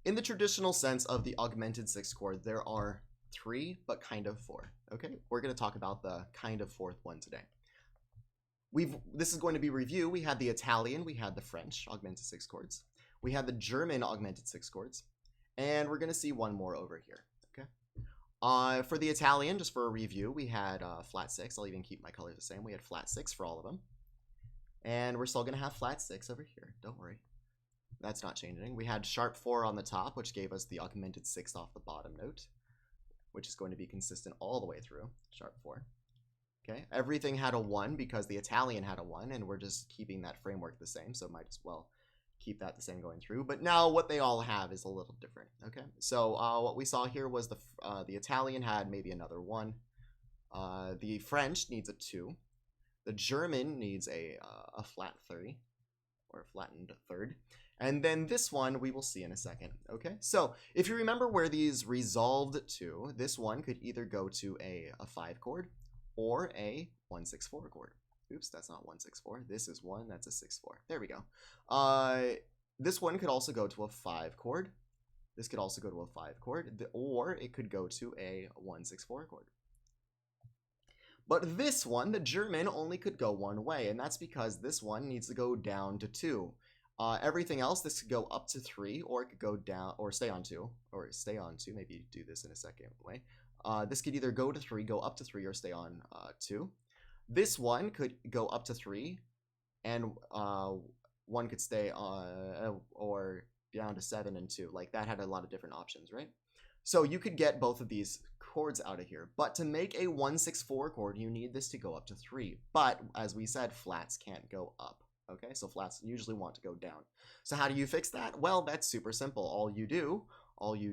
In the traditional sense of the augmented sixth chord, there are 3, but kind of 4. Okay, we're going to talk about the kind of 4th one today. This is going to be review. We had the Italian, we had the French augmented sixth chords, we had the German augmented sixth chords, and we're going to see one more over here. Okay. For the Italian, just for a review, we had flat 6. I'll even keep my colors the same. We had flat 6 for all of them, and we're still going to have flat 6 over here. Don't worry. That's not changing. We had sharp 4 on the top, which gave us the augmented 6th off the bottom note, which is going to be consistent all the way through, sharp 4. Okay, everything had a 1 because the Italian had a 1, and we're just keeping that framework the same, so might as well keep that the same going through. But now what they all have is a little different. Okay, so what we saw here was the Italian had maybe another 1. The French needs a 2. The German needs a flat 3, or a flattened third. And then this one we will see in a second. Okay, so if you remember where these resolved to, this one could either go to a 5 chord or a 1-6-4 chord. Oops, that's not 1-6-4. This is 1, that's a 6-4. There we go. This one could also go to a 5 chord. This could also go to a 5 chord, or it could go to a 1-6-4 chord. But this one, the German, only could go one way, and that's because this one needs to go down to 2. Everything else, this could go up to 3, or it could go down, or stay on 2, maybe do this in a second way. This could either go to 3, go up to 3, or stay on 2. This one could go up to 3, and one could stay on, or down to 7 and 2. Like, that had a lot of different options, right? So you could get both of these chords out of here. But to make a 1-6-4 chord, you need this to go up to 3. But, as we said, flats can't go up. Okay, so flats usually want to go down. So how do you fix that? Well, that's super simple. All you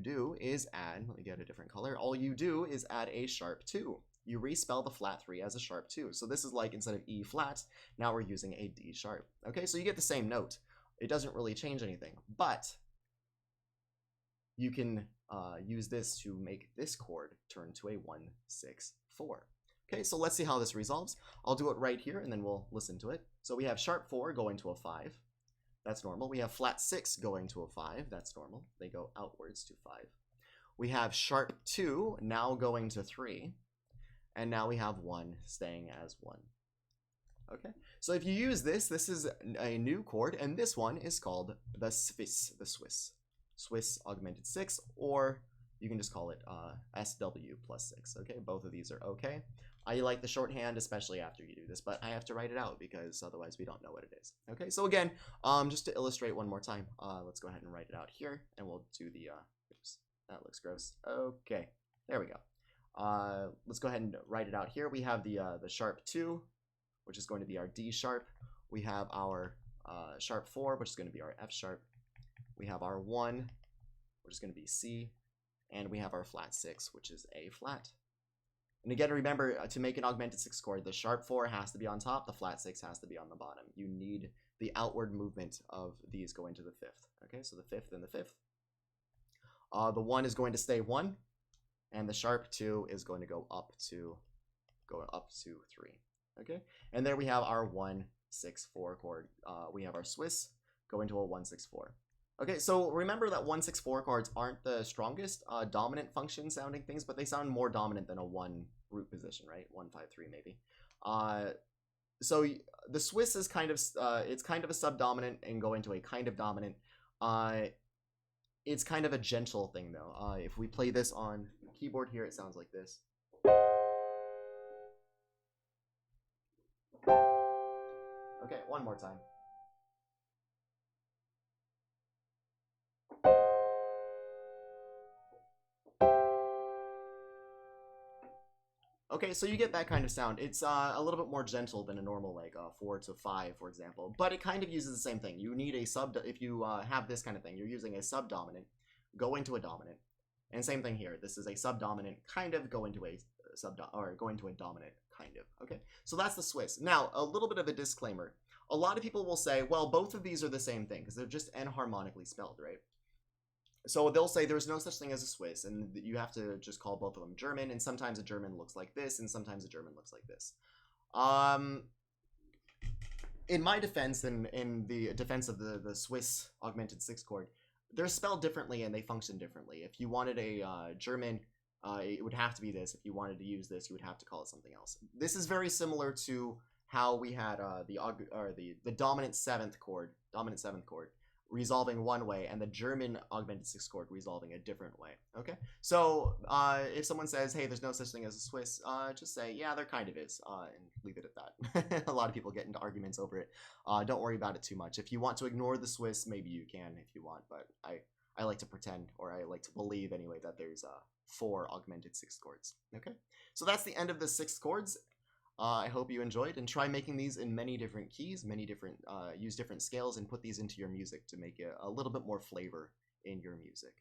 do is add, let me get a different color. All you do is add a sharp 2. You respell the flat 3 as a sharp 2. So this is like, instead of E flat, now we're using a D sharp. Okay, so you get the same note. It doesn't really change anything, but you can use this to make this chord turn to a 1-6-4. Okay, so let's see how this resolves. I'll do it right here, and then we'll listen to it. So we have sharp 4 going to a 5. That's normal. We have flat 6 going to a 5. That's normal. They go outwards to 5. We have sharp 2 now going to 3. And now we have 1 staying as 1. Okay, so if you use this, this is a new chord, and this one is called the Swiss augmented 6, or you can just call it SW plus 6. Okay, both of these are okay. I like the shorthand, especially after you do this, but I have to write it out because otherwise we don't know what it is. Okay, so again, just to illustrate one more time, let's go ahead and write it out here, and we'll do the, oops, that looks gross. Okay, there we go. Let's go ahead and write it out here. We have the sharp 2, which is going to be our D sharp. We have our sharp 4, which is going to be our F sharp. We have our 1, which is going to be C, and we have our flat 6, which is A flat. And again, remember, to make an augmented 6 chord, the sharp 4 has to be on top, the flat 6 has to be on the bottom. You need the outward movement of these going to the 5th. Okay, so the 5th and the 5th. The 1 is going to stay 1, and the sharp 2 is going to go up to 3. Okay, and there we have our 1-6-4 chord. We have our Swiss going to a 1-6-4. Okay, so remember that 1-6-4 chords aren't the strongest dominant function sounding things, but they sound more dominant than a 1 root position, right? 1-5-3 maybe. So the Swiss is kind of it's kind of a subdominant and go into a kind of dominant. It's kind of a gentle thing though. If we play this on keyboard here, it sounds like this. Okay, one more time. Okay, so you get that kind of sound. It's a little bit more gentle than a normal, like 4 to 5, for example. But it kind of uses the same thing. You need a if you have this kind of thing, you're using a subdominant, go into a dominant. And same thing here. This is a subdominant, kind of go into a dominant, kind of. Okay, so that's the Swiss. Now, a little bit of a disclaimer. A lot of people will say, well, both of these are the same thing because they're just enharmonically spelled, right? So they'll say there's no such thing as a Swiss, and you have to just call both of them German, and sometimes a German looks like this, and sometimes a German looks like this. In my defense, and in the defense of the Swiss augmented 6 chord, they're spelled differently and they function differently. If you wanted a German, it would have to be this. If you wanted to use this, you would have to call it something else. This is very similar to how we had the dominant seventh chord, resolving one way, and the German augmented sixth chord resolving a different way. Okay, so if someone says, "Hey, there's no such thing as a Swiss," just say, "Yeah, there kind of is," and leave it at that. A lot of people get into arguments over it. Don't worry about it too much. If you want to ignore the Swiss, maybe you can if you want, but I like to pretend, or I like to believe anyway, that there's 4 augmented sixth chords. Okay, so that's the end of the sixth chords. I hope you enjoyed, and try making these in many different keys, use different scales, and put these into your music to make it a little bit more flavor in your music.